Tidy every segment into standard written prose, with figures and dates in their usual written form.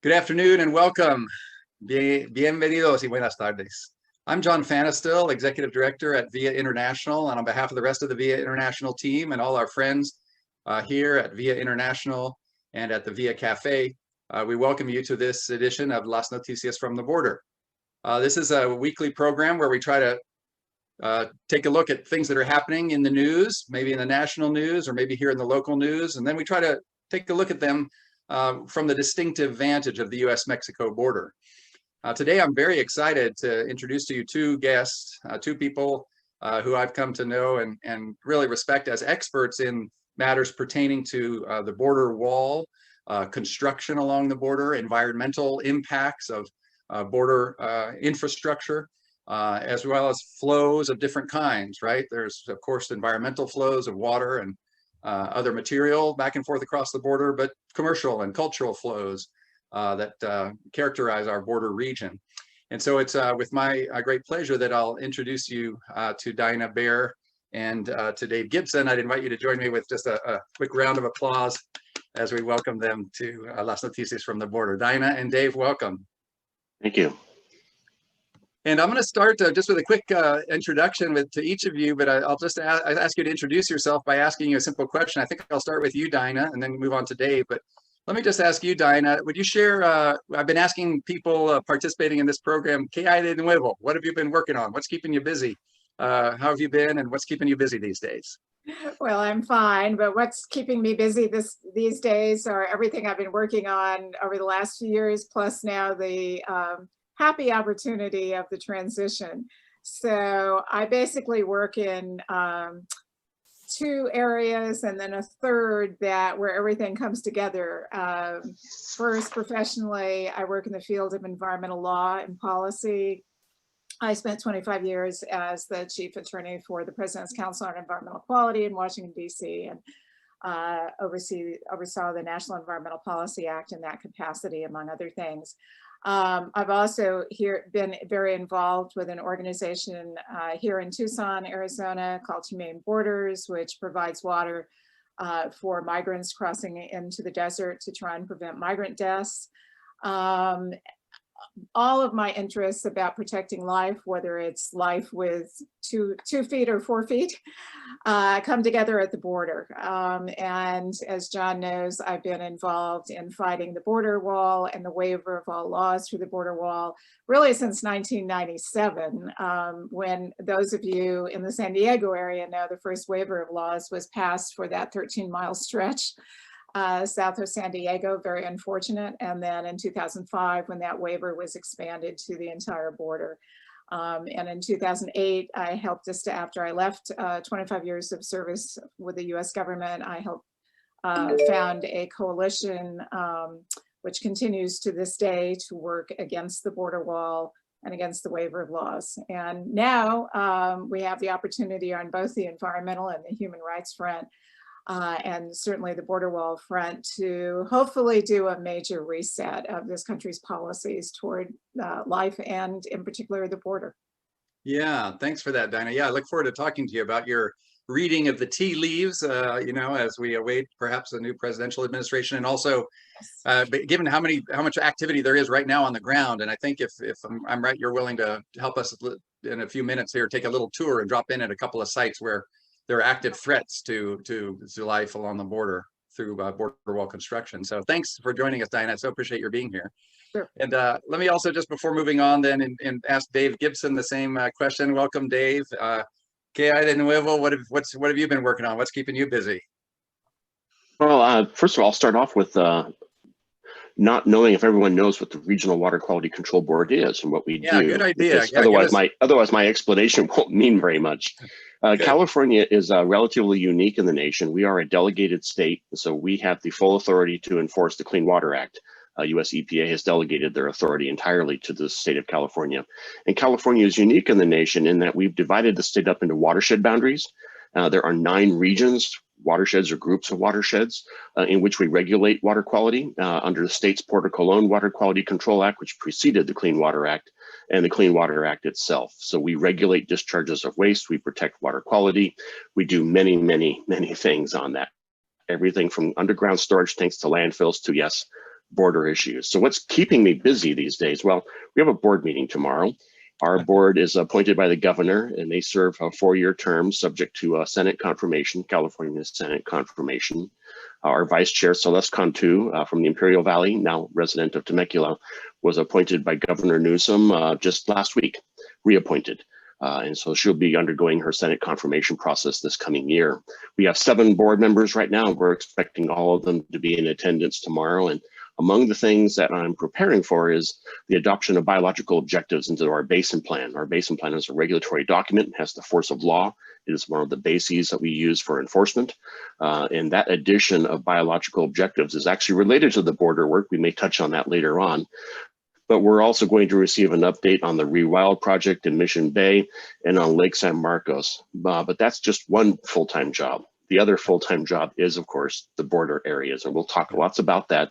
Good afternoon and welcome. Bienvenidos y buenas tardes. I'm John Pfanstiel, Executive Director at VIA International, and on behalf of the rest of the VIA International team and all our friends here at VIA International and at the VIA Cafe, we welcome you to this edition of Las Noticias from the Border. This is a weekly program where we try to take a look at things that are happening in the news, maybe in the national news or maybe here in the local news, and then we try to take a look at them from the distinctive vantage of the US-Mexico border. Today, I'm very excited to introduce to you two guests, two people who I've come to know and really respect as experts in matters pertaining to the border wall, construction along the border, environmental impacts of border infrastructure, as well as flows of different kinds, right? There's, of course, environmental flows of water and other material back and forth across the border, but commercial and cultural flows that characterize our border region. And so it's with my great pleasure that I'll introduce you to Dinah Baer and to Dave Gibson. I'd invite you to join me with just a quick round of applause as we welcome them to Las Noticias from the Border. Dinah and Dave, welcome. Thank you. And I'm going to start just with a quick introduction to each of you, but I'll just ask you to introduce yourself by asking you a simple question. I think I'll start with you, Dinah, and then move on to Dave. But let me just ask you, Dinah, would you share, I've been asking people participating in this program, ¿Qué hay de nuevo? What have you been working on? What's keeping you busy? How have you been and what's keeping you busy these days? Well, I'm fine, but what's keeping me busy these days are everything I've been working on over the last few years, plus now the happy opportunity of the transition. So I basically work in two areas and then a third where everything comes together. First, professionally, I work in the field of environmental law and policy. I spent 25 years as the chief attorney for the President's Council on Environmental Quality in Washington, D.C. and oversaw the National Environmental Policy Act in that capacity, among other things. I've also been very involved with an organization here in Tucson, Arizona called Humane Borders, which provides water for migrants crossing into the desert to try and prevent migrant deaths. All of my interests about protecting life, whether it's life with two feet or 4 feet, come together at the border. And as John knows, I've been involved in fighting the border wall and the waiver of all laws through the border wall, really since 1997, when those of you in the San Diego area know the first waiver of laws was passed for that 13-mile stretch south of San Diego, very unfortunate. And then in 2005, when that waiver was expanded to the entire border. And in 2008, I helped after I left 25 years of service with the US government, I helped found a coalition which continues to this day to work against the border wall and against the waiver of laws. And now we have the opportunity on both the environmental and the human rights front and certainly the border wall front to hopefully do a major reset of this country's policies toward life and in particular the border. Yeah, thanks for that, Dinah. Yeah, I look forward to talking to you about your reading of the tea leaves, you know, as we await perhaps a new presidential administration, and also given how much activity there is right now on the ground. And I think if I'm right, you're willing to help us in a few minutes here, take a little tour and drop in at a couple of sites where there are active threats to life along the border through border wall construction. So thanks for joining us, Dinah. I so appreciate your being here. Sure. And let me also, just before moving on then, and ask Dave Gibson the same question. Welcome, Dave. ¿Qué hay de nuevo? What have you been working on? What's keeping you busy? Well, first of all, I'll start off with not knowing if everyone knows what the Regional Water Quality Control Board is and what we do. Yeah, good idea. Yeah, otherwise my explanation won't mean very much. California is relatively unique in the nation. We are a delegated state, so we have the full authority to enforce the Clean Water Act. US EPA has delegated their authority entirely to the state of California. And California is unique in the nation in that we've divided the state up into watershed boundaries. There are 9 regions, watersheds or groups of watersheds, in which we regulate water quality under the state's Porter Cologne Water Quality Control Act, which preceded the Clean Water Act, and the Clean Water Act itself. So we regulate discharges of waste, we protect water quality, we do many, many, many things on that. Everything from underground storage tanks to landfills to, yes, border issues. So what's keeping me busy these days? Well, we have a board meeting tomorrow. Our board is appointed by the governor, and they serve a 4-year term subject to Senate confirmation, California Senate confirmation. Our vice chair, Celeste Cantu, from the Imperial Valley, now resident of Temecula, was appointed by Governor Newsom just last week, reappointed. And so she'll be undergoing her Senate confirmation process this coming year. We have 7 board members right now. We're expecting all of them to be in attendance tomorrow. And among the things that I'm preparing for is the adoption of biological objectives into our basin plan. Our basin plan is a regulatory document, has the force of law. It is one of the bases that we use for enforcement. And that addition of biological objectives is actually related to the border work. We may touch on that later on. But we're also going to receive an update on the Rewild project in Mission Bay and on Lake San Marcos. But that's just one full-time job. The other full-time job is, of course, the border areas, and we'll talk lots about that.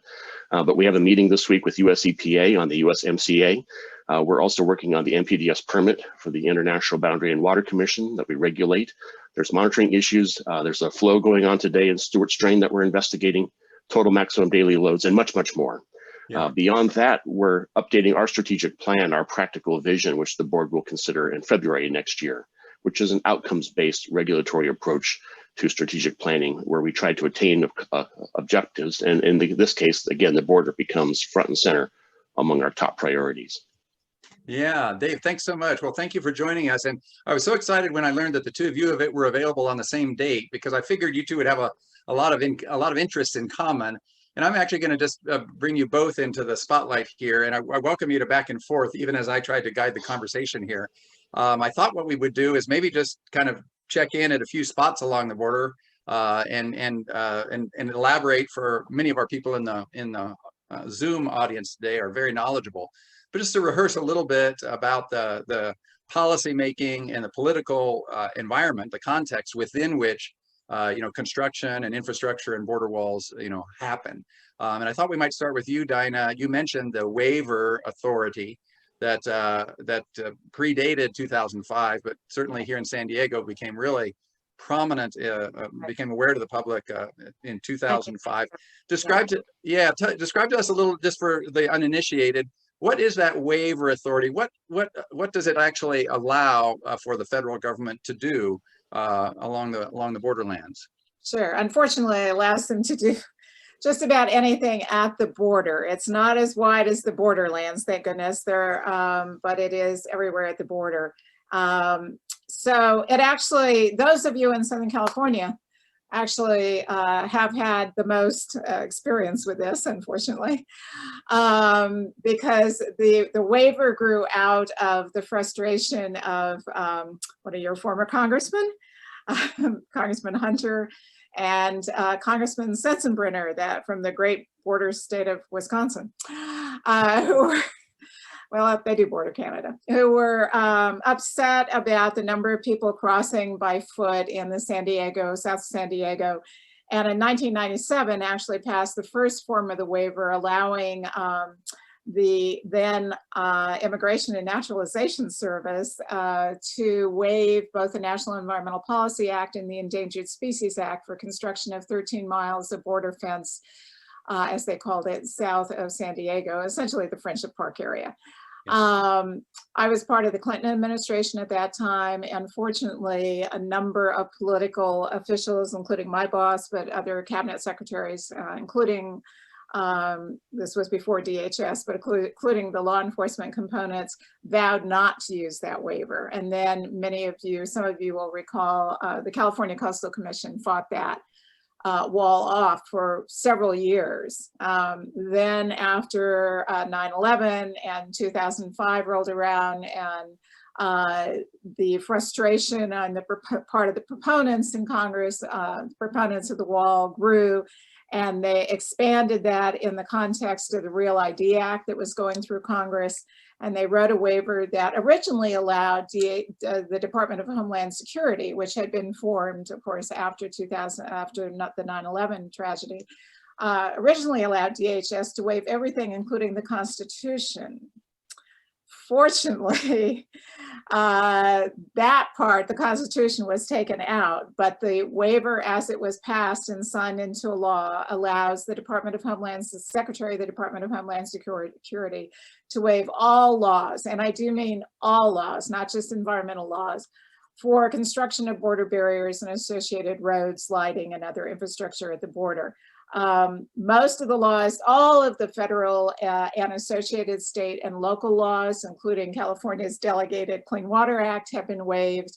But we have a meeting this week with US EPA on the USMCA. We're also working on the NPDES permit for the International Boundary and Water Commission that we regulate. There's monitoring issues. There's a flow going on today in Stewart's Drain that we're investigating, total maximum daily loads, and much, much more. Yeah. Beyond that, we're updating our strategic plan, our practical vision, which the board will consider in February next year, which is an outcomes-based regulatory approach to strategic planning, where we try to attain objectives. And in this case, again, the border becomes front and center among our top priorities. Yeah, Dave, thanks so much. Well, thank you for joining us. And I was so excited when I learned that the two of you were available on the same date, because I figured you two would have a lot of interests in common. And I'm actually going to just bring you both into the spotlight here. And I welcome you to back and forth, even as I tried to guide the conversation here. I thought what we would do is maybe just kind of check in at a few spots along the border and elaborate. For many of our people in the Zoom audience today are very knowledgeable, but just to rehearse a little bit about the policy making and the political environment, the context within which construction and infrastructure and border walls, happen. And I thought we might start with you, Dinah. You mentioned the waiver authority that predated 2005, but certainly here in San Diego became really prominent, became aware to the public in 2005. Describe to us a little, just for the uninitiated, what is that waiver authority? What does it actually allow for the federal government to do along the borderlands? Sure. Unfortunately, it allows them to do just about anything at the border. It's not as wide as the borderlands, thank goodness, but it is everywhere at the border. So it actually, those of you in Southern California actually have had the most experience with this, unfortunately, because the waiver grew out of the frustration of one of your former congressmen, Congressman Hunter, and Congressman Sensenbrenner, from the great border state of Wisconsin, who were, well, they do border Canada, who were upset about the number of people crossing by foot in the South San Diego. And in 1997, actually passed the first form of the waiver, allowing the then Immigration and Naturalization Service to waive both the National Environmental Policy Act and the Endangered Species Act for construction of 13 miles of border fence, as they called it, south of San Diego, essentially the Friendship Park area. I was part of the Clinton administration at that time, and fortunately a number of political officials, including my boss, but other cabinet secretaries, including, this was before DHS, but including the law enforcement components, vowed not to use that waiver. And then some of you will recall, the California Coastal Commission fought that wall off for several years. Then after 9/11 and 2005 rolled around, and the frustration on the part of the proponents in Congress, proponents of the wall, grew, and they expanded that in the context of the Real ID Act that was going through Congress. And they wrote a waiver that originally allowed the Department of Homeland Security, which had been formed, of course, after the 9/11 tragedy, originally allowed DHS to waive everything, including the Constitution. Fortunately, that part, the Constitution, was taken out, but the waiver as it was passed and signed into law allows the Secretary of the Department of Homeland Security to waive all laws, and I do mean all laws, not just environmental laws, for construction of border barriers and associated roads, lighting, and other infrastructure at the border. Most of the laws, all of the federal and associated state and local laws, including California's delegated Clean Water Act, have been waived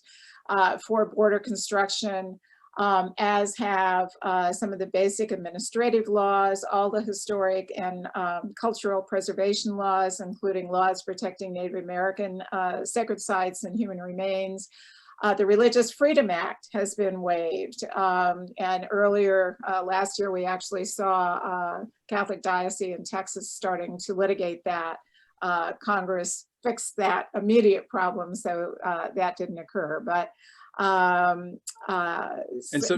for border construction, as have some of the basic administrative laws, all the historic and cultural preservation laws, including laws protecting Native American sacred sites and human remains. The Religious Freedom Act has been waived. And earlier last year, we actually saw Catholic Diocese in Texas starting to litigate that. Congress fixed that immediate problem, so that didn't occur. But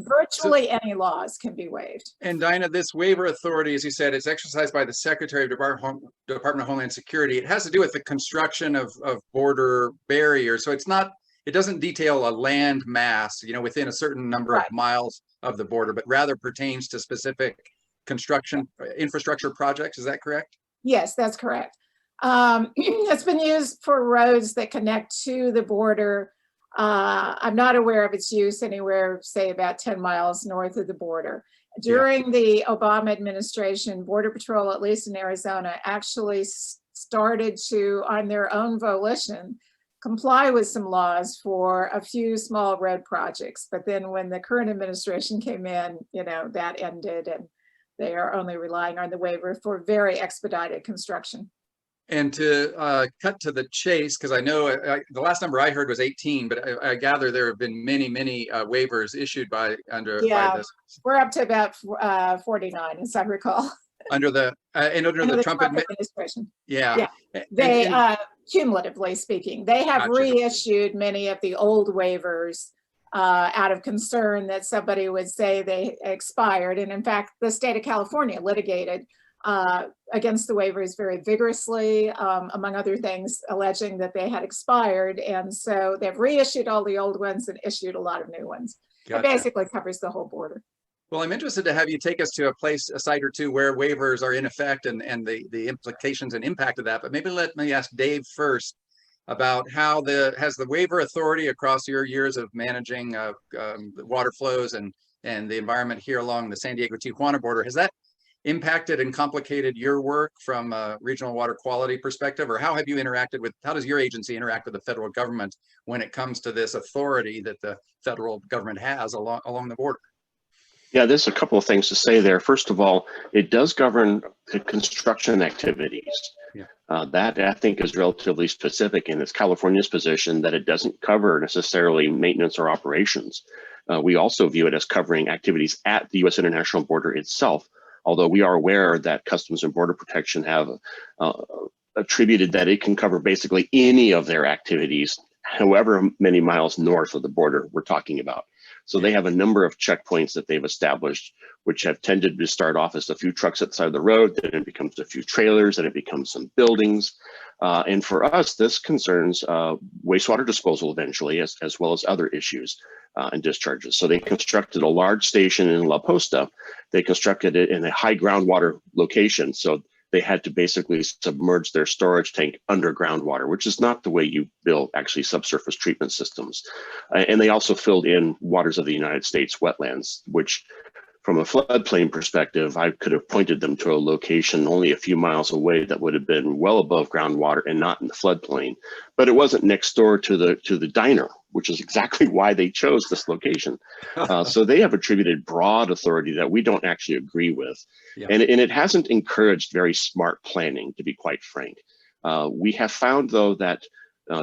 virtually any laws can be waived. And Dinah, this waiver authority, as you said, is exercised by the Secretary of Department of Homeland Security. It has to do with the construction of border barriers. So it doesn't detail a land mass, within a certain number of miles of the border, but rather pertains to specific construction infrastructure projects. Is that correct? Yes, that's correct. It's been used for roads that connect to the border. I'm not aware of its use anywhere, say about 10 miles north of the border. During the Obama administration, Border Patrol, at least in Arizona, actually started to, on their own volition, comply with some laws for a few small road projects. But then when the current administration came in, that ended, and they are only relying on the waiver for very expedited construction. And to cut to the chase, because I know the last number I heard was 18, but I gather there have been many waivers issued by this. We're up to about 49, as I recall. Under the Trump administration. Yeah. They cumulatively speaking, they have reissued many of the old waivers out of concern that somebody would say they expired. And in fact, the state of California litigated against the waivers very vigorously, among other things, alleging that they had expired. And so they've reissued all the old ones and issued a lot of new ones. Gotcha. It basically covers the whole border. Well, I'm interested to have you take us to a site or two where waivers are in effect and the implications and impact of that. But maybe let me ask Dave first about how has the waiver authority across your years of managing the water flows and the environment here along the San Diego-Tijuana border, has that impacted and complicated your work from a regional water quality perspective? Or how does your agency interact with the federal government when it comes to this authority that the federal government has along the border? Yeah, there's a couple of things to say there. First of all, it does govern the construction activities. Yeah. That I think is relatively specific, and it's California's position that it doesn't cover necessarily maintenance or operations. We also view it as covering activities at the U.S. international border itself, although we are aware that Customs and Border Protection have attributed that it can cover basically any of their activities, however many miles north of the border we're talking about. So they have a number of checkpoints that they've established, which have tended to start off as a few trucks at the side of the road, then it becomes a few trailers, then it becomes some buildings. And for us, this concerns wastewater disposal eventually, as well as other issues and discharges. So they constructed a large station in La Posta. They constructed it in a high groundwater location. So they had to basically submerge their storage tank under groundwater, which is not the way you build actually subsurface treatment systems. And they also filled in waters of the United States wetlands, which from a floodplain perspective, I could have pointed them to a location only a few miles away that would have been well above groundwater and not in the floodplain. But it wasn't next door to the diner, which is exactly why they chose this location. So they have attributed broad authority that we don't actually agree with. Yeah. And it hasn't encouraged very smart planning, to be quite frank. We have found, though, that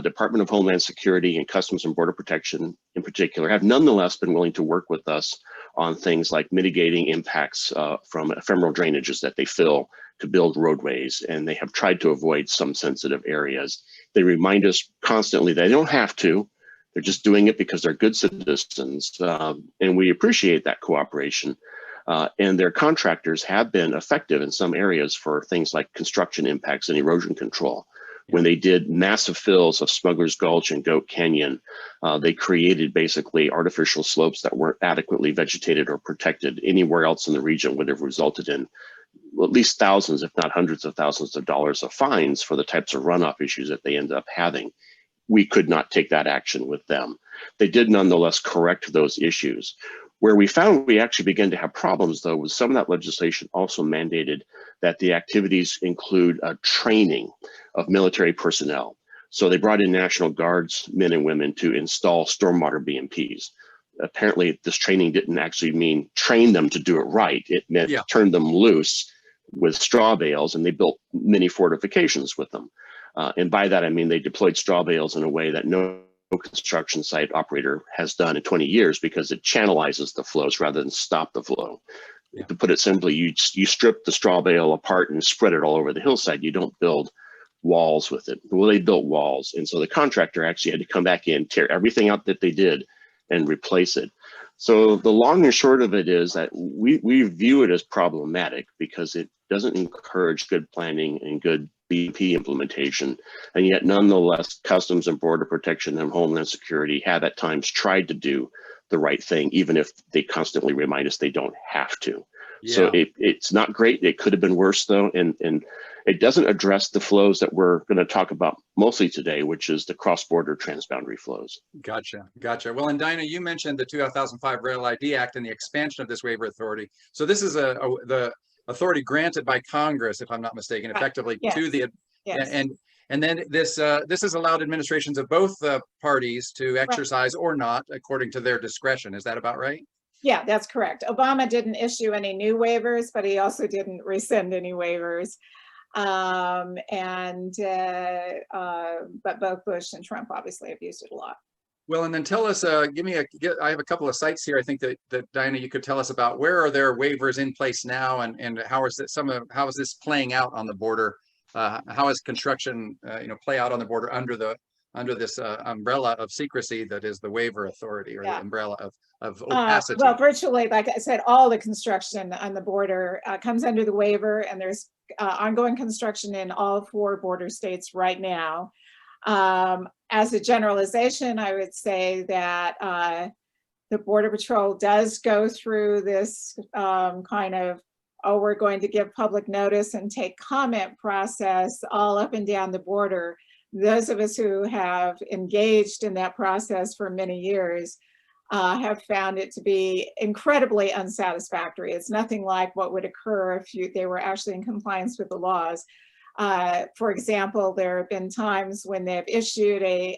Department of Homeland Security and Customs and Border Protection in particular have nonetheless been willing to work with us on things like mitigating impacts from ephemeral drainages that they fill to build roadways, and they have tried to avoid some sensitive areas. They remind us constantly they don't have to. They're just doing it because they're good citizens, and we appreciate that cooperation. And their contractors have been effective in some areas for things like construction impacts and erosion control. When they did massive fills of Smuggler's Gulch and Goat Canyon, they created basically artificial slopes that weren't adequately vegetated or protected. Anywhere else in the region would have resulted in at least thousands, if not hundreds of thousands of dollars of fines for the types of runoff issues that they ended up having. We could not take that action with them. They did nonetheless correct those issues. Where we found we actually began to have problems, though, was some of that legislation also mandated that the activities include training of military personnel. So they brought in National Guards men and women to install stormwater BMPs. Apparently, this training didn't actually mean train them to do it right. It meant turn them loose with straw bales, and they built mini fortifications with them. And by that, I mean they deployed straw bales in a way that no construction site operator has done in 20 years because it channelizes the flows rather than stop the flow. Yeah. To put it simply, you strip the straw bale apart and spread it all over the hillside. You don't build walls with it. Well, they built walls. And so the contractor actually had to come back in, tear everything out that they did and replace it. So the long and short of it is that we view it as problematic because it doesn't encourage good planning and good BMP implementation. And yet nonetheless, Customs and Border Protection and Homeland Security have at times tried to do the right thing, even if they constantly remind us they don't have to. Yeah. So it's not great. It could have been worse though. And it doesn't address the flows that we're going to talk about mostly today, which is the cross-border transboundary flows. Gotcha. Well, and Dinah, you mentioned the 2005 Rail ID Act and the expansion of this waiver authority. So this is the authority granted by Congress, if I'm not mistaken, effectively to the and then this has allowed administrations of both parties to exercise or not according to their discretion. Is that about right? Yeah, that's correct. Obama didn't issue any new waivers, but he also didn't rescind any waivers. But both Bush and Trump obviously have used it a lot. Well, and then tell us, I have a couple of sites here. I think that Dinah, you could tell us about where are there waivers in place now, and how is this playing out on the border? How is construction, play out on the border under this umbrella of secrecy that is the waiver authority, or the umbrella of opacity? Well, virtually, like I said, all the construction on the border comes under the waiver, and there's ongoing construction in all 4 border states right now. As a generalization, I would say that the Border Patrol does go through this kind of, we're going to give public notice and take comment process all up and down the border. Those of us who have engaged in that process for many years have found it to be incredibly unsatisfactory. It's nothing like what would occur if they were actually in compliance with the laws. For example, there have been times when they've issued a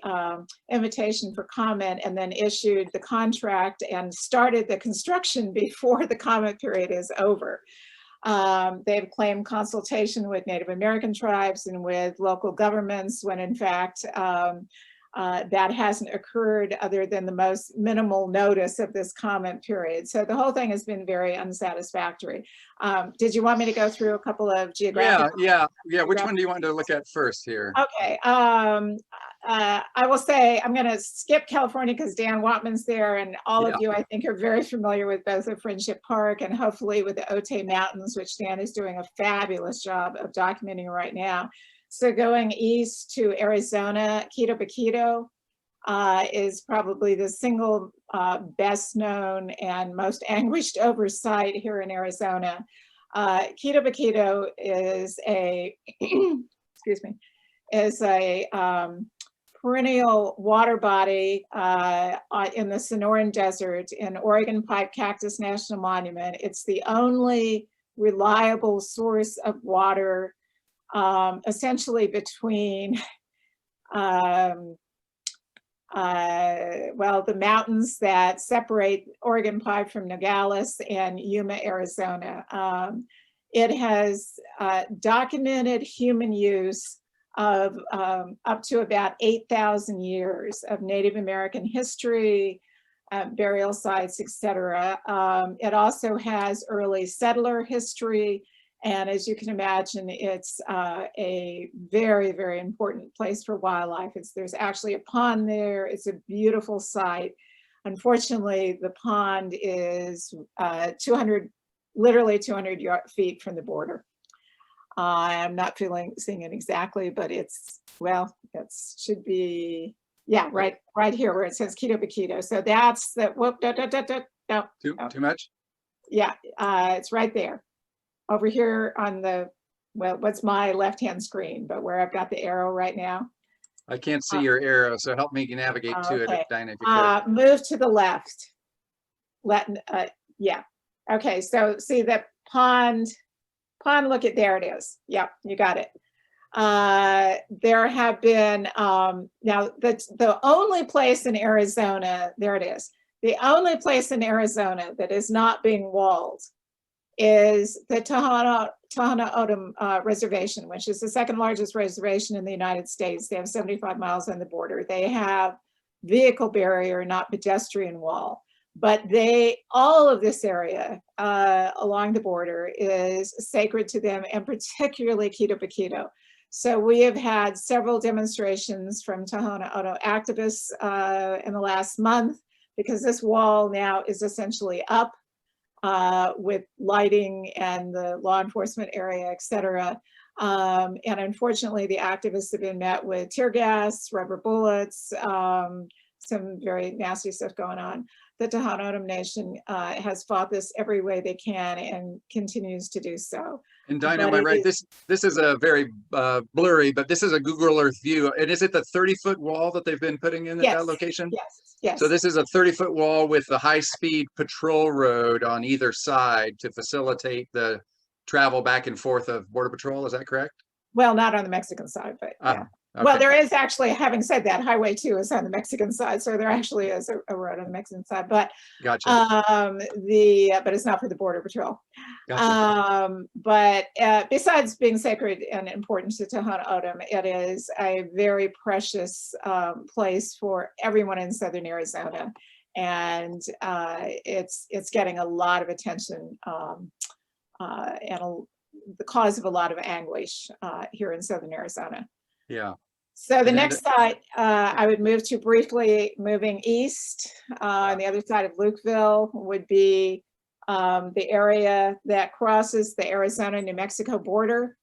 invitation for comment and then issued the contract and started the construction before the comment period is over. They've claimed consultation with Native American tribes and with local governments when in fact that hasn't occurred other than the most minimal notice of this comment period. So the whole thing has been very unsatisfactory. Did you want me to go through a couple of geographic? Yeah. Which one do you want to look at first here? Okay. I will say I'm going to skip California because Dan Watman's there, and all of you I think are very familiar with both the Friendship Park and hopefully with the Otay Mountains, which Dan is doing a fabulous job of documenting right now. So going east to Arizona, Quito Baquito is probably the single best known and most anguished over site here in Arizona. Quito Baquito is a, excuse me, is a perennial water body in the Sonoran Desert in Oregon Pipe Cactus National Monument. It's the only reliable source of water essentially between the mountains that separate Oregon Pipe from Nogales and Yuma, Arizona. It has documented human use of up to about 8,000 years of Native American history, burial sites, etc. It also has early settler history. And as you can imagine, it's a very, very important place for wildlife. There's actually a pond there. It's a beautiful site. Unfortunately, the pond is literally 200 feet from the border. I'm not seeing it exactly, but it's, well, it should be, yeah, right here where it says Quito Baquito. So that's the, whoop, no, Too much? yeah, it's right there. Over here on the, well, what's my left-hand screen, but where I've got the arrow right now. I can't see your arrow, so help me navigate to it, Okay. Dinah, if you could. Move to the left. Yeah. Okay, so see that pond, look at, there it is. Yep, you got it. There have been, now the only place in Arizona, there it is. The only place in Arizona that is not being walled is the Tohono O'odham Reservation, which is the second largest reservation in the United States. They have 75 miles on the border. They have vehicle barrier, not pedestrian wall. But all of this area along the border is sacred to them, and particularly Quito Baquito. So we have had several demonstrations from Tohono O'odham activists in the last month, because this wall now is essentially up with lighting and the law enforcement area, et cetera. And unfortunately, the activists have been met with tear gas, rubber bullets, some very nasty stuff going on. The Tohono O'odham Nation has fought this every way they can and continues to do so. And Dinah, am I right? This is a very blurry, but this is a Google Earth view. And is it the 30-foot wall that they've been putting in at that location? Yes, yes. So this is a 30-foot wall with the high-speed patrol road on either side to facilitate the travel back and forth of Border Patrol. Is that correct? Well, not on the Mexican side, but yeah. Okay. Well, there is actually, having said that, Highway 2 is on the Mexican side, so there actually is a road on the Mexican side, but gotcha. But it's not for the Border Patrol. Gotcha. But besides being sacred and important to Tohono O'odham, it is a very precious place for everyone in Southern Arizona, and it's getting a lot of attention and the cause of a lot of anguish here in Southern Arizona. Yeah. So the next side, I would move to briefly moving east. On the other side of Lukeville would be the area that crosses the Arizona-New Mexico border.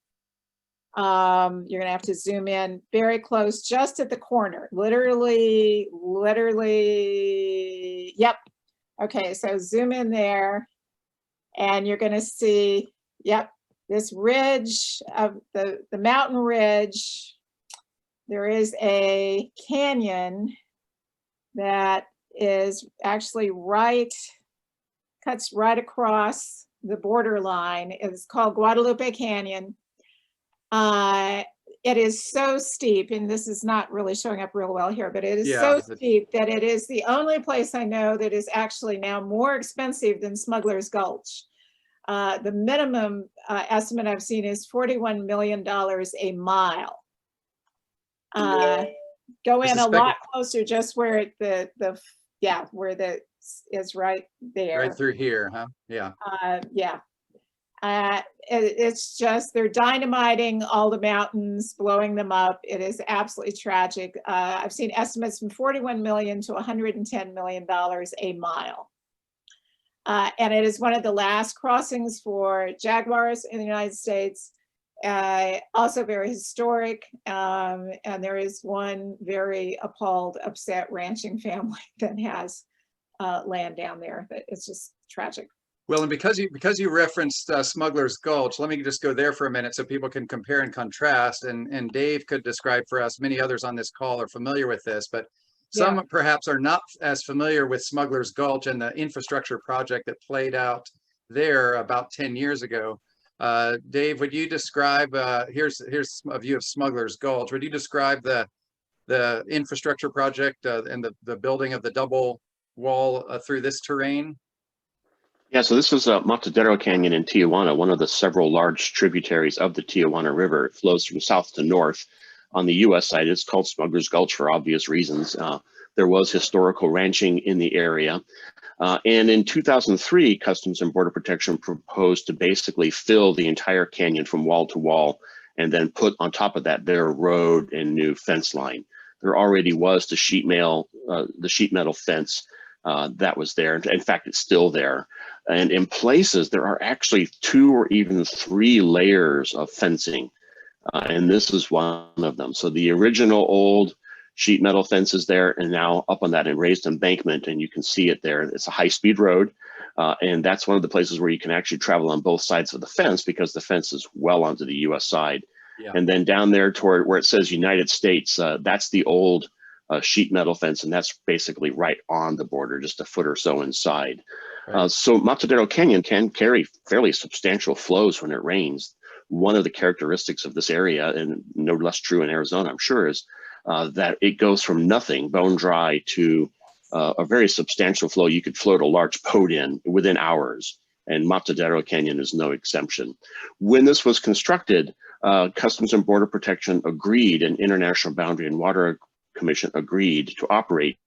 You're gonna have to zoom in very close, just at the corner, literally, yep. Okay, so zoom in there and you're gonna see, yep, this ridge of the mountain ridge. There is a canyon that is actually cuts right across the borderline. It's called Guadalupe Canyon. It is so steep, and this is not really showing up real well here, but it is so steep that it is the only place I know that is actually now more expensive than Smuggler's Gulch. The minimum estimate I've seen is $41 million a mile. Go in a lot closer, just where where the is right there. Right through here, huh? Yeah. Yeah. It's just, they're dynamiting all the mountains, blowing them up. It is absolutely tragic. I've seen estimates from $41 million to $110 million a mile. And it is one of the last crossings for jaguars in the United States. Also very historic, and there is one very appalled, upset ranching family that has land down there. But it's just tragic. Well, and because you referenced Smuggler's Gulch, let me just go there for a minute so people can compare and contrast. And Dave could describe for us. Many others on this call are familiar with this, but some perhaps are not as familiar with Smuggler's Gulch and the infrastructure project that played out there about 10 years ago. Dave, would you describe, here's a view of Smuggler's Gulch. Would you describe the infrastructure project and the building of the double wall through this terrain? Yeah, so this is Matadero Canyon in Tijuana, one of the several large tributaries of the Tijuana River. It flows from south to north. On the U.S. side, it's called Smuggler's Gulch for obvious reasons. There was historical ranching in the area. And in 2003, Customs and Border Protection proposed to basically fill the entire canyon from wall to wall, and then put on top of that their road and new fence line. There already was the sheet metal fence that was there. In fact, it's still there. And in places, there are actually 2 or even 3 layers of fencing. And this is one of them. So the original old sheet metal fence is there, and now up on that raised embankment, and you can see it there. It's a high-speed road, and that's one of the places where you can actually travel on both sides of the fence because the fence is well onto the U.S. side. Yeah. And then down there toward where it says United States, that's the old sheet metal fence, and that's basically right on the border, just a foot or so inside. Right. So Matadero Canyon can carry fairly substantial flows when it rains. One of the characteristics of this area, and no less true in Arizona, I'm sure, is that it goes from nothing, bone dry, to a very substantial flow. You could float a large boat in within hours, and Matadero Canyon is no exception. When this was constructed, Customs and Border Protection agreed, and International Boundary and Water Commission agreed to operate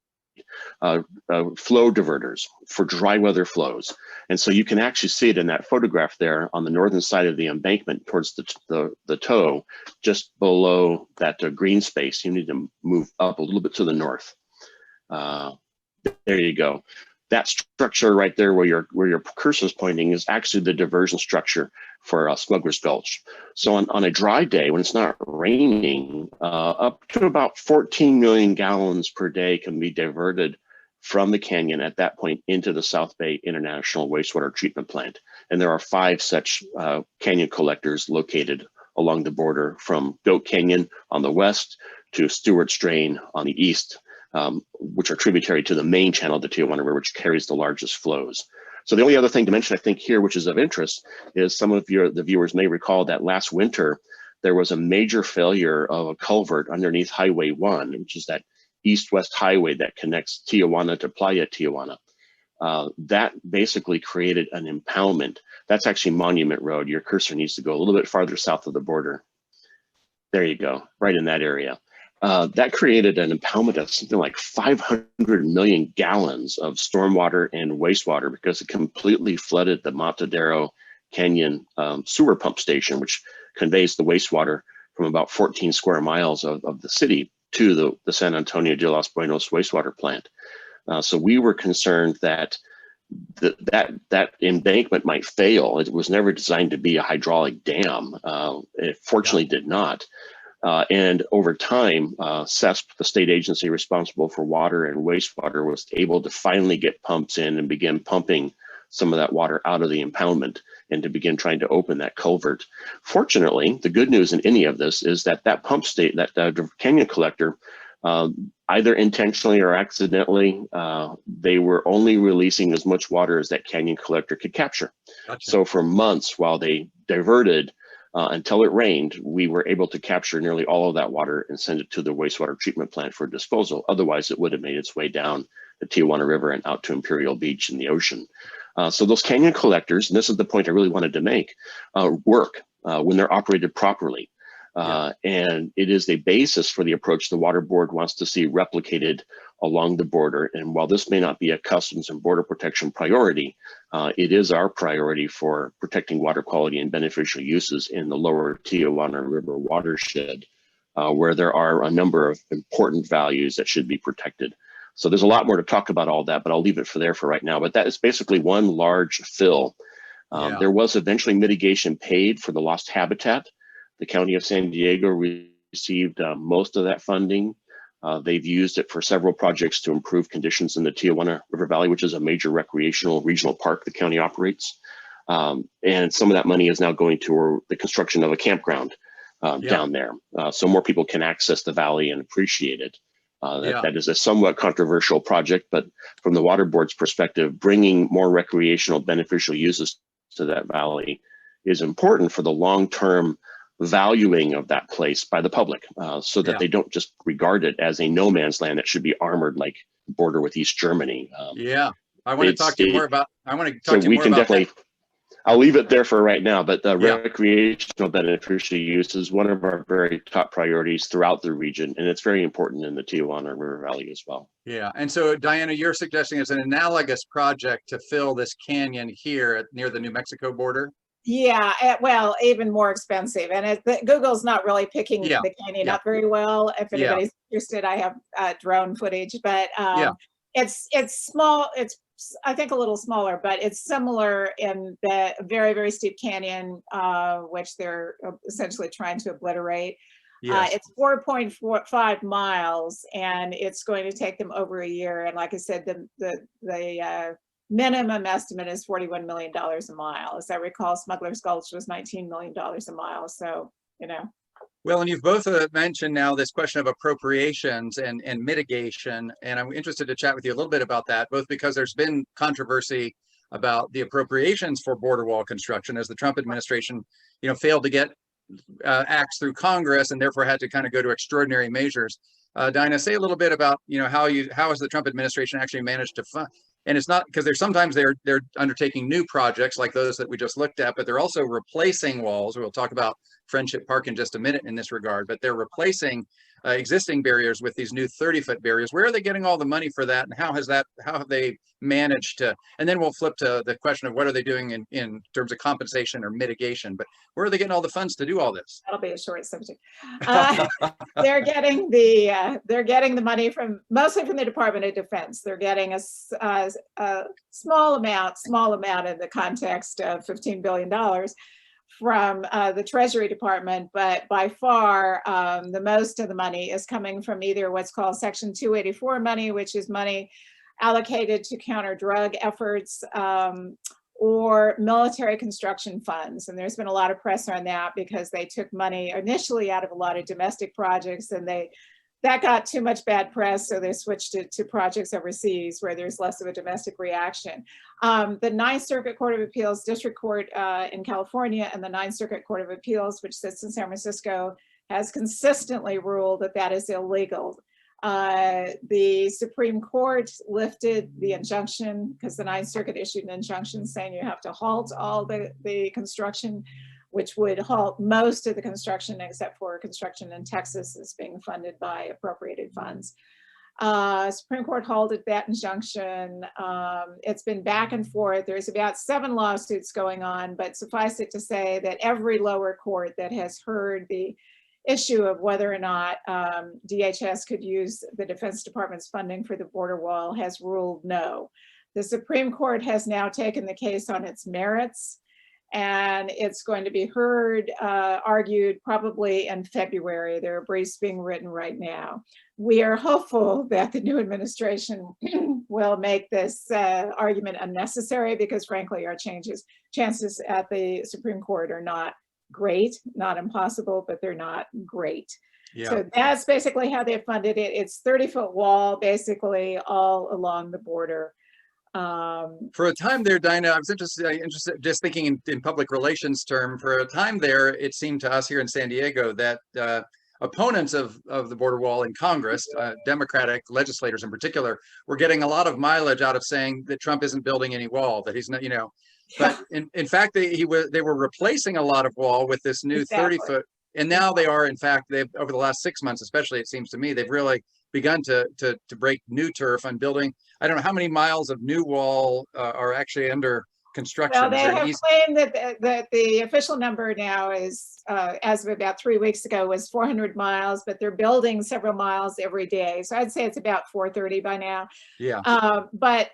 flow diverters for dry weather flows. And so you can actually see it in that photograph there on the northern side of the embankment towards the toe, just below that green space. You need to move up a little bit to the north. There you go. That structure right there where your cursor is pointing is actually the diversion structure for Smuggler's Gulch. So on a dry day, when it's not raining, up to about 14 million gallons per day can be diverted from the canyon at that point into the South Bay International Wastewater Treatment Plant. And there are 5 such canyon collectors located along the border from Goat Canyon on the west to Stewart's Drain on the east, which are tributary to the main channel of the Tijuana River, which carries the largest flows. So the only other thing to mention, I think, here, which is of interest, is some of the viewers may recall that last winter, there was a major failure of a culvert underneath Highway 1, which is that east-west highway that connects Tijuana to Playa Tijuana. That basically created an impoundment. That's actually Monument Road. Your cursor needs to go a little bit farther south of the border. There you go, right in that area. That created an impoundment of something like 500 million gallons of stormwater and wastewater because it completely flooded the Matadero Canyon sewer pump station, which conveys the wastewater from about 14 square miles of the city to the San Antonio de los Buenos wastewater plant. So we were concerned that that embankment might fail. It was never designed to be a hydraulic dam. It fortunately did not. And over time, CESP, the state agency responsible for water and wastewater, was able to finally get pumps in and begin pumping some of that water out of the impoundment and to begin trying to open that culvert. Fortunately, the good news in any of this is that pump state, that canyon collector, either intentionally or accidentally, they were only releasing as much water as that canyon collector could capture. Gotcha. So for months while they diverted, until it rained, we were able to capture nearly all of that water and send it to the wastewater treatment plant for disposal. Otherwise, it would have made its way down the Tijuana River and out to Imperial Beach in the ocean. So those canyon collectors, and this is the point I really wanted to make, work when they're operated properly. And it is the basis for the approach the Water Board wants to see replicated along the border. And while this may not be a Customs and Border Protection priority, it is our priority for protecting water quality and beneficial uses in the lower Tijuana River watershed, where there are a number of important values that should be protected. So there's a lot more to talk about all that, but I'll leave it for right now. But that is basically one large fill. There was eventually mitigation paid for the lost habitat. The County of San Diego received most of that funding. They've used it for several projects to improve conditions in the Tijuana River Valley, which is a major recreational regional park the county operates. And some of that money is now going to the construction of a campground down there. So more people can access the valley and appreciate it. That is a somewhat controversial project, but from the Water Board's perspective, bringing more recreational beneficial uses to that valley is important for the long-term valuing of that place by the public, so that they don't just regard it as a no man's land that should be armored like the border with East Germany. I want to talk to you more about, that. I'll leave it there for right now, but the recreational beneficial use is one of our very top priorities throughout the region, and it's very important in the Tijuana River Valley as well. Yeah, and so Diana, you're suggesting it's an analogous project to fill this canyon here near the New Mexico border? Yeah, well, even more expensive. And Google's not really picking the canyon up very well. If anybody's interested, I have drone footage, but It's small. It's, I think, a little smaller, but it's similar in the very, very steep canyon, which they're essentially trying to obliterate. Yes. It's 4.45 miles, and it's going to take them over a year. And like I said, the minimum estimate is $41 million a mile. As I recall, Smuggler's Gulch was $19 million a mile. So, you know. Well, and you've both mentioned now this question of appropriations and mitigation, and I'm interested to chat with you a little bit about that, both because there's been controversy about the appropriations for border wall construction as the Trump administration, failed to get acts through Congress and therefore had to kind of go to extraordinary measures. Dinah, say a little bit about how has the Trump administration actually managed to fund? And it's not because sometimes they're undertaking new projects like those that we just looked at, but they're also replacing walls. We'll talk about Friendship Park in just a minute in this regard, but they're replacing existing barriers with these new 30-foot barriers. Where are they getting all the money for that, and how have they managed to? And then we'll flip to the question of what are they doing in terms of compensation or mitigation. But where are they getting all the funds to do all this? That'll be a short subject. They're getting the money mostly from the Department of Defense. They're getting a small amount in the context of $15 billion from the Treasury Department, but by far the most of the money is coming from either what's called Section 284 money, which is money allocated to counter drug efforts, or military construction funds. And there's been a lot of press on that because they took money initially out of a lot of domestic projects, and that got too much bad press, so they switched it to projects overseas where there's less of a domestic reaction. The Ninth Circuit Court of Appeals District Court in California and the Ninth Circuit Court of Appeals, which sits in San Francisco, has consistently ruled that is illegal. The Supreme Court lifted the injunction because the Ninth Circuit issued an injunction saying you have to halt all the construction, which would halt most of the construction except for construction in Texas is being funded by appropriated funds. Supreme Court halted that injunction. It's been back and forth. There's about 7 lawsuits going on, but suffice it to say that every lower court that has heard the issue of whether or not DHS could use the Defense Department's funding for the border wall has ruled no. The Supreme Court has now taken the case on its merits, and it's going to be heard, argued probably in February. There are briefs being written right now. We are hopeful that the new administration will make this argument unnecessary because frankly, our chances at the Supreme Court are not great, not impossible, but they're not great. Yeah. So that's basically how they funded it. It's 30-foot wall basically all along the border. For a time there, Dinah, I was interested just thinking in public relations term, for a time there, it seemed to us here in San Diego that opponents of the border wall in Congress, Democratic legislators in particular, were getting a lot of mileage out of saying that Trump isn't building any wall, that he's not, but in fact, they were replacing a lot of wall with this new 30-foot, and now they are, in fact, over the last 6 months, especially, it seems to me, they've really begun to break new turf on building. I don't know how many miles of new wall are actually under construction. Well, they have claimed that the official number now is, as of about 3 weeks ago, was 400 miles, but they're building several miles every day. So I'd say it's about 430 by now. Yeah. But,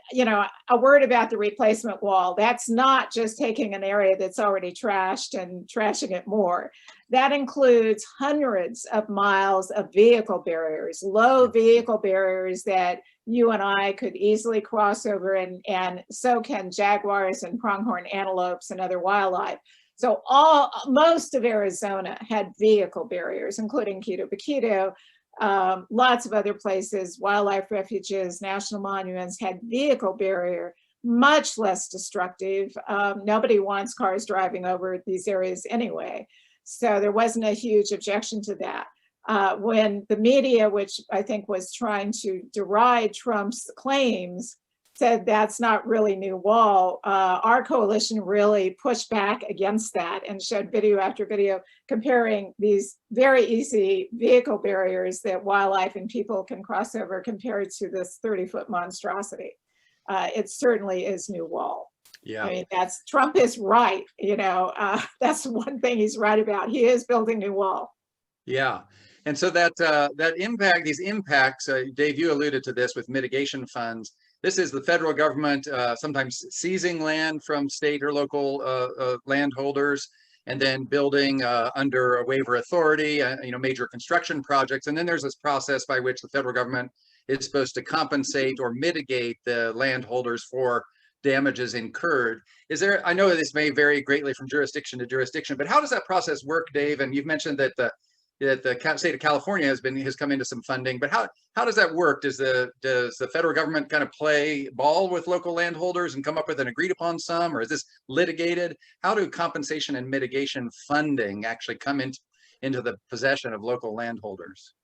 a word about the replacement wall. That's not just taking an area that's already trashed and trashing it more. That includes hundreds of miles of vehicle barriers, low vehicle barriers that you and I could easily cross over, and so can jaguars and pronghorn antelopes and other wildlife. So most of Arizona had vehicle barriers, including Quito Baquito. Lots of other places, wildlife refuges, national monuments had vehicle barrier, much less destructive. Nobody wants cars driving over these areas anyway. So there wasn't a huge objection to that. When the media, which I think was trying to deride Trump's claims, said that's not really new wall, our coalition really pushed back against that and showed video after video comparing these very easy vehicle barriers that wildlife and people can cross over compared to this 30-foot monstrosity. It certainly is new wall. Yeah, I mean, Trump is right. That's one thing he's right about. He is building new wall. Yeah. And so that impact, these impacts, Dave, you alluded to this with mitigation funds. This is the federal government sometimes seizing land from state or local landholders, and then building under a waiver authority, major construction projects. And then there's this process by which the federal government is supposed to compensate or mitigate the landholders for damages incurred. I know this may vary greatly from jurisdiction to jurisdiction, but how does that process work, Dave? And you've mentioned that the state of California has come into some funding, but how does that work? Does the federal government kind of play ball with local landholders and come up with an agreed upon sum, or is this litigated? How do compensation and mitigation funding actually come into the possession of local landholders?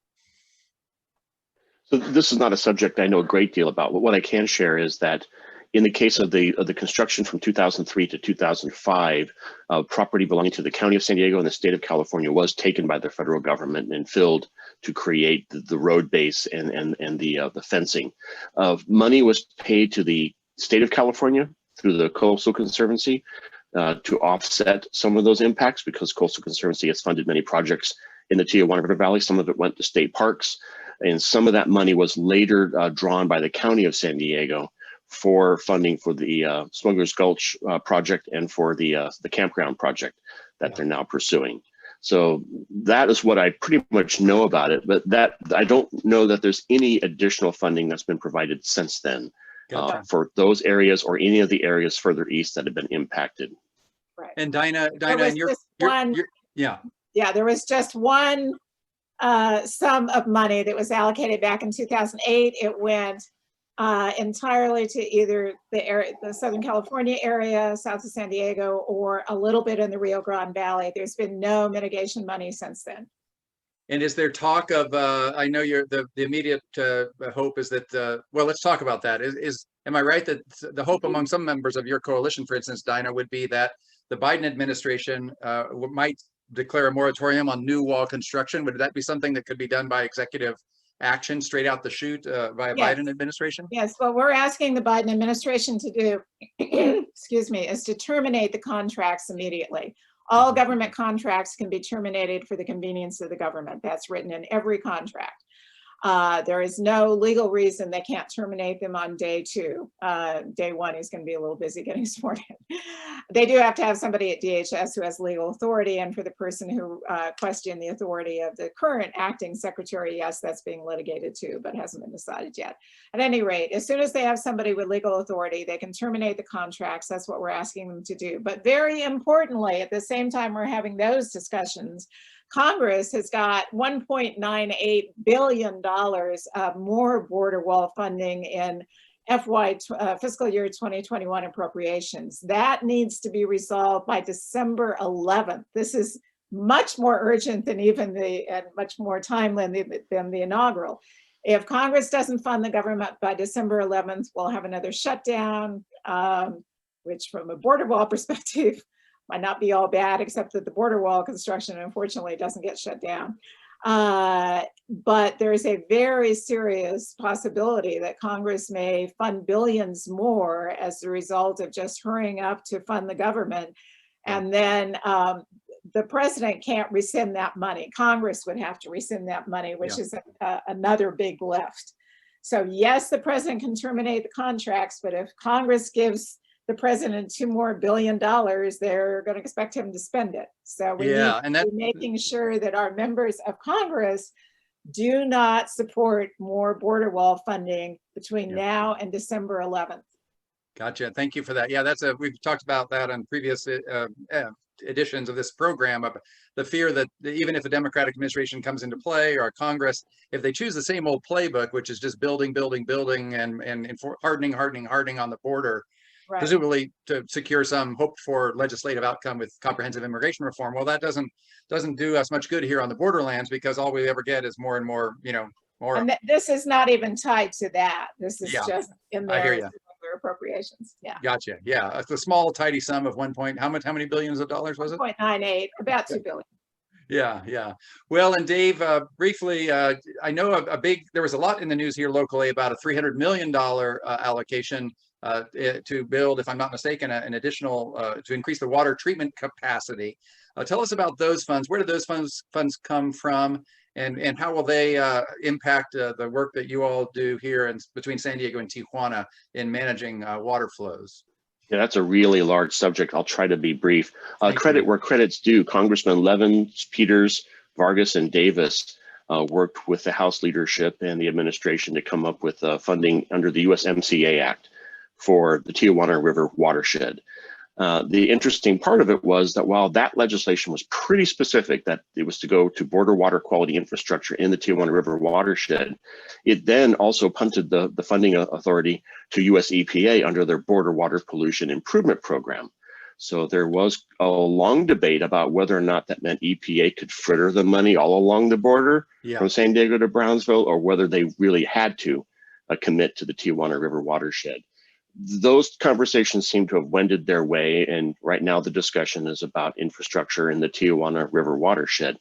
So this is not a subject I know a great deal about, but what I can share is that in the case of the construction from 2003 to 2005, property belonging to the County of San Diego and the state of California was taken by the federal government and filled to create the road base and the fencing. Money was paid to the state of California through the Coastal Conservancy to offset some of those impacts, because Coastal Conservancy has funded many projects in the Tijuana River Valley. Some of it went to state parks, and some of that money was later drawn by the County of San Diego for funding for the Smuggler's Gulch project and for the campground project that they're now pursuing. So that is what I pretty much know about it, but that I don't know that there's any additional funding that's been provided since then for those areas or any of the areas further east that have been impacted. Right. And Dinah, and there was just one sum of money that was allocated back in 2008. It went entirely to either the Southern California area, south of San Diego, or a little bit in the Rio Grande Valley. There's been no mitigation money since then. And is there talk of, I know the immediate hope is that, well, let's talk about that. Am I right that the hope among some members of your coalition, for instance, Dinah, would be that the Biden administration might declare a moratorium on new wall construction? Would that be something that could be done by executive action straight out the chute by a Biden administration? Yes, what we're asking the Biden administration to do, excuse me, is to terminate the contracts immediately. All government contracts can be terminated for the convenience of the government. That's written in every contract. There is no legal reason they can't terminate them on day two. Day one is going to be a little busy getting sworn in. They do have to have somebody at DHS who has legal authority, and for the person who questioned the authority of the current acting secretary, yes, that's being litigated too, but hasn't been decided yet. At any rate, as soon as they have somebody with legal authority, they can terminate the contracts. That's what we're asking them to do. But very importantly, at the same time we're having those discussions, Congress has got $1.98 billion of more border wall funding in fiscal year 2021 appropriations. That needs to be resolved by December 11th. This is much more urgent than even and much more timely than the inaugural. If Congress doesn't fund the government by December 11th, we'll have another shutdown, which from a border wall perspective, might not be all bad, except that the border wall construction, unfortunately, doesn't get shut down. But there's a very serious possibility that Congress may fund billions more as a result of just hurrying up to fund the government. And then the president can't rescind that money. Congress would have to rescind that money, which is another big lift. So yes, the president can terminate the contracts, but if Congress gives the president $2 more billion, they're going to expect him to spend it. So we need to be making sure that our members of Congress do not support more border wall funding between now and December 11th. Gotcha. Thank you for that. Yeah, we've talked about that on previous editions of this program, of the fear that even if a Democratic administration comes into play, or Congress, if they choose the same old playbook, which is just building and hardening on the border, right, presumably to secure some hoped for legislative outcome with comprehensive immigration reform. Well, that doesn't do us much good here on the borderlands, because all we ever get is more and more, more. And this is not even tied to that. This is just in there appropriations. Yeah. Gotcha. Yeah. It's a small, tidy sum of how many billions of dollars was it? 0.98, about 2 billion. Yeah. Well, and Dave, briefly, I know there was a lot in the news here locally about a $300 million allocation to build, if I'm not mistaken, an additional, to increase the water treatment capacity. Tell us about those funds. Where did those funds come from? And how will they impact the work that you all do here between San Diego and Tijuana in managing water flows? Yeah, that's a really large subject. I'll try to be brief. Credit where credit's due. Congressman Levin, Peters, Vargas, and Davis worked with the House leadership and the administration to come up with funding under the USMCA Act for the Tijuana River watershed. The interesting part of it was that while that legislation was pretty specific, that it was to go to border water quality infrastructure in the Tijuana River watershed, it then also punted the funding authority to US EPA under their Border Water Pollution Improvement Program. So there was a long debate about whether or not that meant EPA could fritter the money all along the border from San Diego to Brownsville, or whether they really had to commit to the Tijuana River watershed. Those conversations seem to have wended their way, and right now the discussion is about infrastructure in the Tijuana River watershed.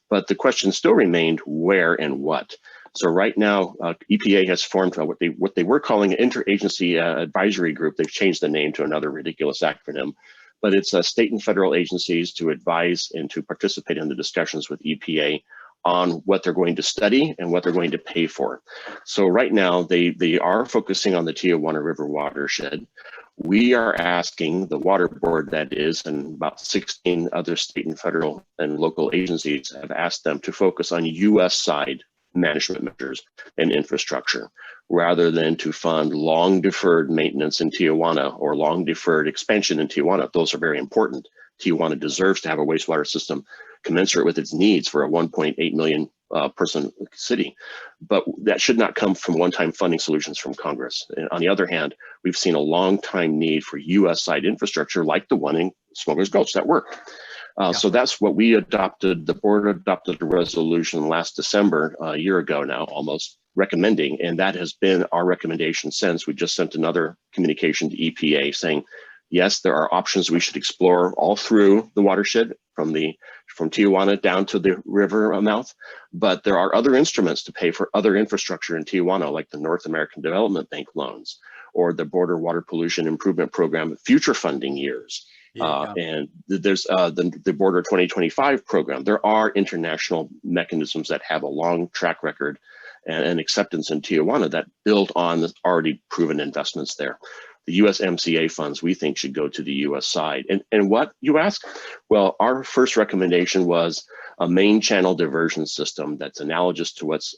But the question still remained where and what. So right now, EPA has formed what they were calling an interagency advisory group. They've changed the name to another ridiculous acronym, but it's state and federal agencies to advise and to participate in the discussions with EPA on what they're going to study and what they're going to pay for. So right now, they are focusing on the Tijuana River watershed. We are asking the water board, that is, and about 16 other state and federal and local agencies have asked them to focus on US side management measures and infrastructure, rather than to fund long deferred maintenance in Tijuana or long deferred expansion in Tijuana. Those are very important. Tijuana deserves to have a wastewater system commensurate with its needs for a 1.8 million person city. But that should not come from one-time funding solutions from Congress. And on the other hand, we've seen a long-time need for US side infrastructure like the one in Smuggler's Gulch that work. So that's what we adopted. The board adopted a resolution last December, a year ago now almost, recommending, and that has been our recommendation since. We just sent another communication to EPA saying, yes, there are options we should explore all through the watershed from Tijuana down to the river mouth, but there are other instruments to pay for other infrastructure in Tijuana, like the North American Development Bank loans or the Border Water Pollution Improvement Program future funding years. And there's the Border 2025 program. There are international mechanisms that have a long track record and acceptance in Tijuana that build on the already proven investments there. The USMCA funds we think should go to the US side. And what, you ask? Well, our first recommendation was a main channel diversion system that's analogous to what's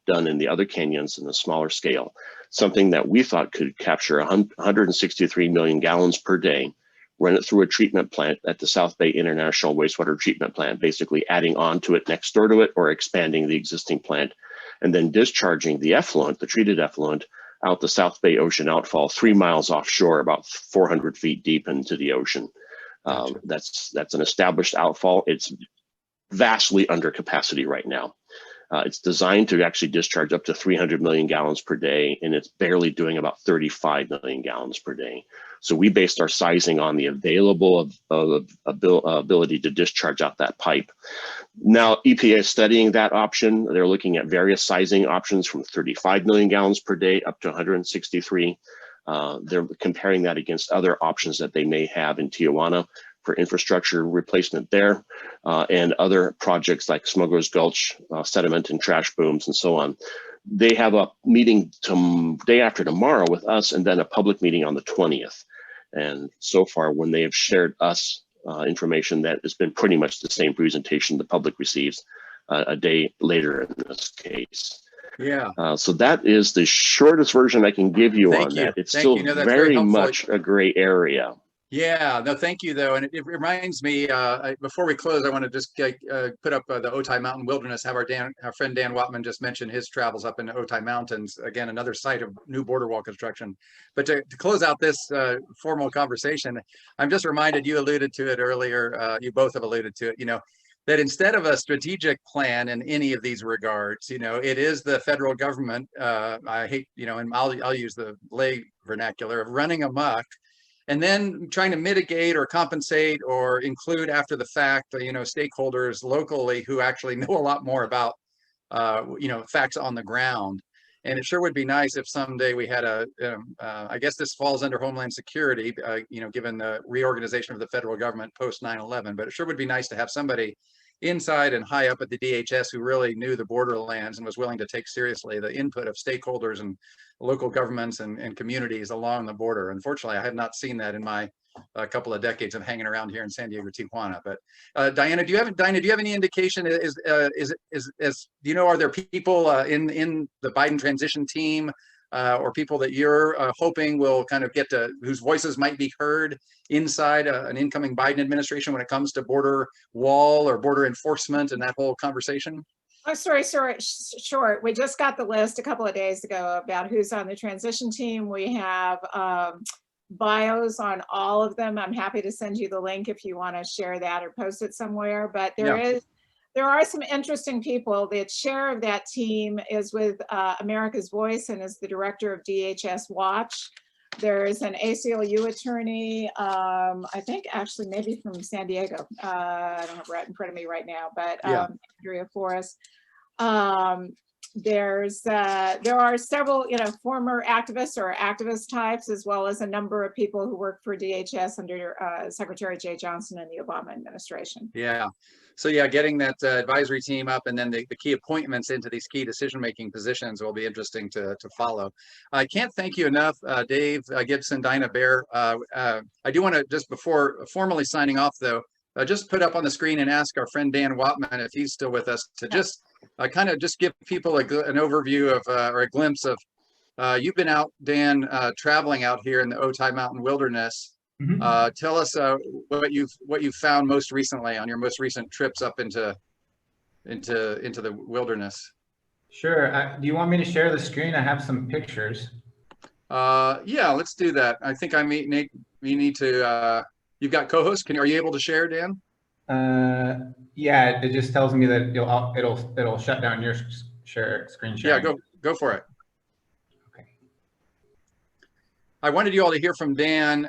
done in the other canyons in a smaller scale, something that we thought could capture 163 million gallons per day, run it through a treatment plant at the South Bay International Wastewater Treatment Plant, basically adding on to it next door to it or expanding the existing plant, and then discharging the effluent, the treated effluent, out the South Bay Ocean outfall 3 miles offshore, about 400 feet deep into the ocean. That's an established outfall. It's vastly under capacity right now. It's designed to actually discharge up to 300 million gallons per day, and it's barely doing about 35 million gallons per day. So we based our sizing on the available ability to discharge out that pipe. Now, EPA is studying that option. They're looking at various sizing options from 35 million gallons per day up to 163. They're comparing that against other options that they may have in Tijuana for infrastructure replacement there, and other projects like Smuggler's Gulch, sediment and trash booms and so on. They have a meeting day after tomorrow with us, and then a public meeting on the 20th. And so far, when they have shared us information, that has been pretty much the same presentation the public receives a day later in this case. So that is the shortest version I can give you on that. It's still very much a gray area. Yeah, no, thank you though. And it reminds me, before we close, I want to just put up the Otay Mountain Wilderness, have our friend Dan Wattman just mentioned his travels up in the Otay Mountains, again, another site of new border wall construction. But to close out this formal conversation, I'm just reminded, you alluded to it earlier, you both have alluded to it, that instead of a strategic plan in any of these regards, it is the federal government, I hate, and I'll use the lay vernacular of running amok, and then trying to mitigate or compensate or include after the fact, stakeholders locally who actually know a lot more about, facts on the ground. And it sure would be nice if someday we had I guess this falls under Homeland Security, given the reorganization of the federal government post 9/11, but it sure would be nice to have somebody inside and high up at the DHS who really knew the borderlands and was willing to take seriously the input of stakeholders and local governments and communities along the border. Unfortunately, I have not seen that in my couple of decades of hanging around here in San Diego, Tijuana. But Diana, do you have any indication? Are there people in the Biden transition team or people that you're hoping will kind of whose voices might be heard inside an incoming Biden administration when it comes to border wall or border enforcement and that whole conversation? Oh, sorry, sure. We just got the list a couple of days ago about who's on the transition team. We have bios on all of them. I'm happy to send you the link if you want to share that or post it somewhere. But there are some interesting people. The chair of that team is with America's Voice and is the director of DHS Watch. There's an ACLU attorney, I think actually maybe from San Diego. I don't have it right in front of me right now, but Andrea Forrest. There are several, former activists or activist types, as well as a number of people who work for DHS under Secretary Jay Johnson in the Obama administration. Yeah. So yeah, getting that advisory team up and then the key appointments into these key decision-making positions will be interesting to follow. I can't thank you enough, Dave Gibson, Dinah Bear. I do want to, just before formally signing off though, just put up on the screen and ask our friend Dan Wapman if he's still with us to just kind of just give people an overview of or a glimpse of, you've been out, Dan, traveling out here in the Otay Mountain Wilderness. Mm-hmm. Tell us what you've found most recently on your most recent trips up into the wilderness. Sure. Do you want me to share the screen? I have some pictures. Yeah, let's do that. I think we need to. You've got co-host. Are you able to share, Dan? Yeah, it just tells me that it'll shut down your screen sharing. Yeah, go for it. Okay. I wanted you all to hear from Dan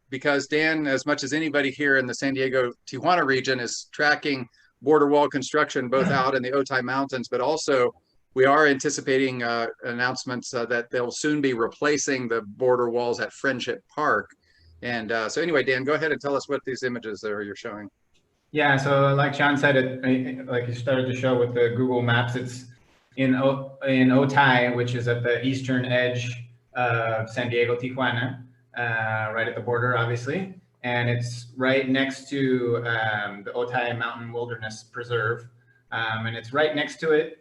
because Dan, as much as anybody here in the San Diego Tijuana region, is tracking border wall construction both out in the Otay Mountains, but also we are anticipating announcements that they'll soon be replacing the border walls at Friendship Park. And so anyway, Dan, go ahead and tell us what these images you're showing. Yeah, so like John said, like you started to show with the Google Maps, it's in Otay, which is at the eastern edge of San Diego, Tijuana, right at the border, obviously. And it's right next to the Otay Mountain Wilderness Preserve. And it's right next to it,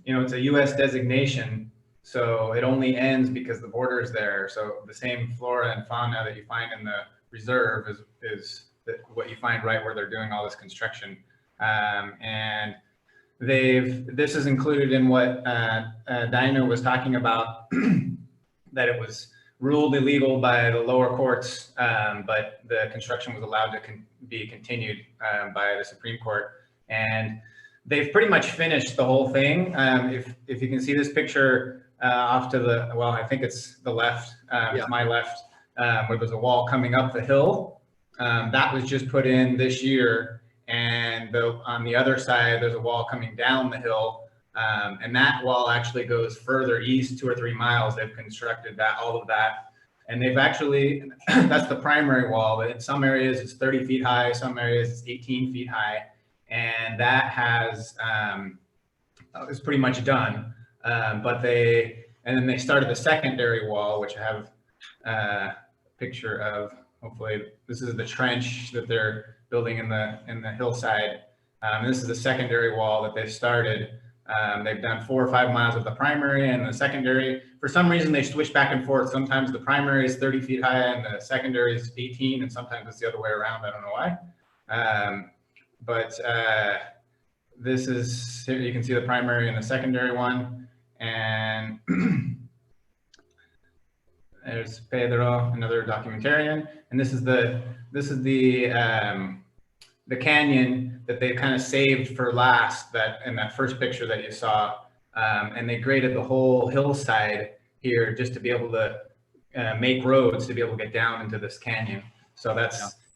it's a US designation. So it only ends because the border is there. So the same flora and fauna that you find in the reserve is what you find right where they're doing all this construction. And this is included in what Dinah was talking about, that it was ruled illegal by the lower courts, but the construction was allowed to be continued by the Supreme Court. And they've pretty much finished the whole thing. If you can see this picture off to the, well, I think it's the left, it's my left, where there's a wall coming up the hill. That was just put in this year. And on the other side, there's a wall coming down the hill. And that wall actually goes further east 2 or 3 miles. They've constructed all of that. And they've actually, that's the primary wall, but in some areas it's 30 feet high, some areas it's 18 feet high. And that is pretty much done. And then they started the secondary wall, which I have a picture of. Hopefully, this is the trench that they're building in the hillside. This is the secondary wall that they've started. They've done 4 or 5 miles of the primary and the secondary. For some reason, they switch back and forth. Sometimes the primary is 30 feet high and the secondary is 18, and sometimes it's the other way around. I don't know why. This is, you can see the primary and the secondary one. And there's Pedro, another documentarian, and this is the canyon that they kind of saved for last, in that first picture that you saw, and they graded the whole hillside here just to be able to make roads to be able to get down into this canyon. So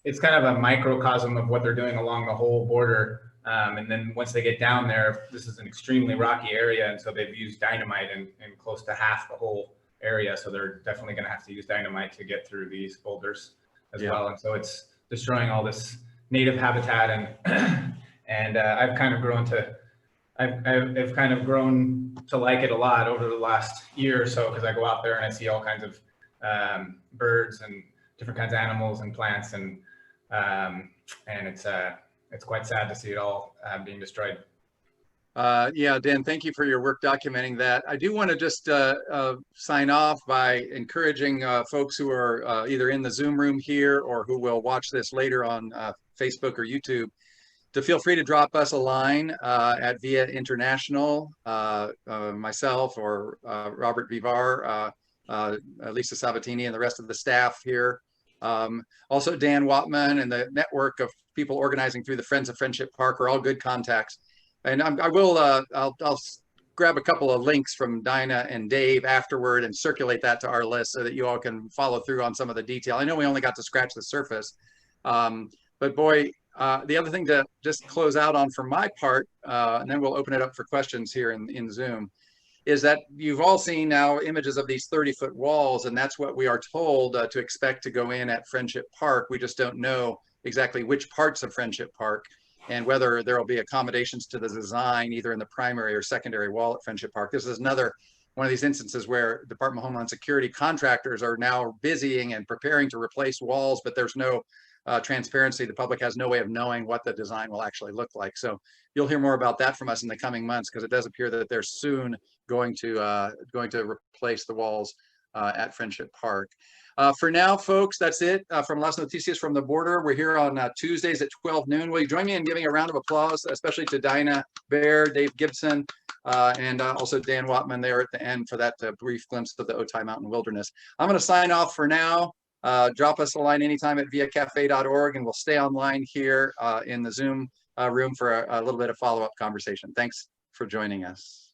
it's kind of a microcosm of what they're doing along the whole border. And then once they get down there, this is an extremely rocky area. And so they've used dynamite in close to half the whole area. So they're definitely going to have to use dynamite to get through these boulders as well. And so it's destroying all this native habitat. And I've kind of grown to like it a lot over the last year or so, because I go out there and I see all kinds of birds and different kinds of animals and plants, and it's quite sad to see it all being destroyed. Yeah, Dan, thank you for your work documenting that. I do want to just sign off by encouraging folks who are either in the Zoom room here or who will watch this later on Facebook or YouTube to feel free to drop us a line at VIA International, myself or Robert Vivar, Lisa Sabatini, and the rest of the staff here. Also, Dan Watman and the network of people organizing through the Friends of Friendship Park are all good contacts. And I'll grab a couple of links from Dinah and Dave afterward and circulate that to our list so that you all can follow through on some of the detail. I know we only got to scratch the surface, but boy, the other thing to just close out on for my part, and then we'll open it up for questions here in Zoom, is that you've all seen now images of these 30-foot walls, and that's what we are told to expect to go in at Friendship Park. We just don't know exactly which parts of Friendship Park and whether there will be accommodations to the design either in the primary or secondary wall at Friendship Park. This is another one of these instances where Department of Homeland Security contractors are now busying and preparing to replace walls, but there's no transparency. The public has no way of knowing what the design will actually look like. So you'll hear more about that from us in the coming months, because it does appear that they're soon going to replace the walls at Friendship Park. For now, folks, that's it from Las Noticias from the Border. We're here on Tuesdays at 12 noon. Will you join me in giving a round of applause, especially to Dinah Baer, Dave Gibson, and also Dan Watman there at the end for that brief glimpse of the Otay Mountain Wilderness. I'm going to sign off for now. Drop us a line anytime at viacafe.org, and we'll stay online here in the Zoom room for a little bit of follow-up conversation. Thanks for joining us.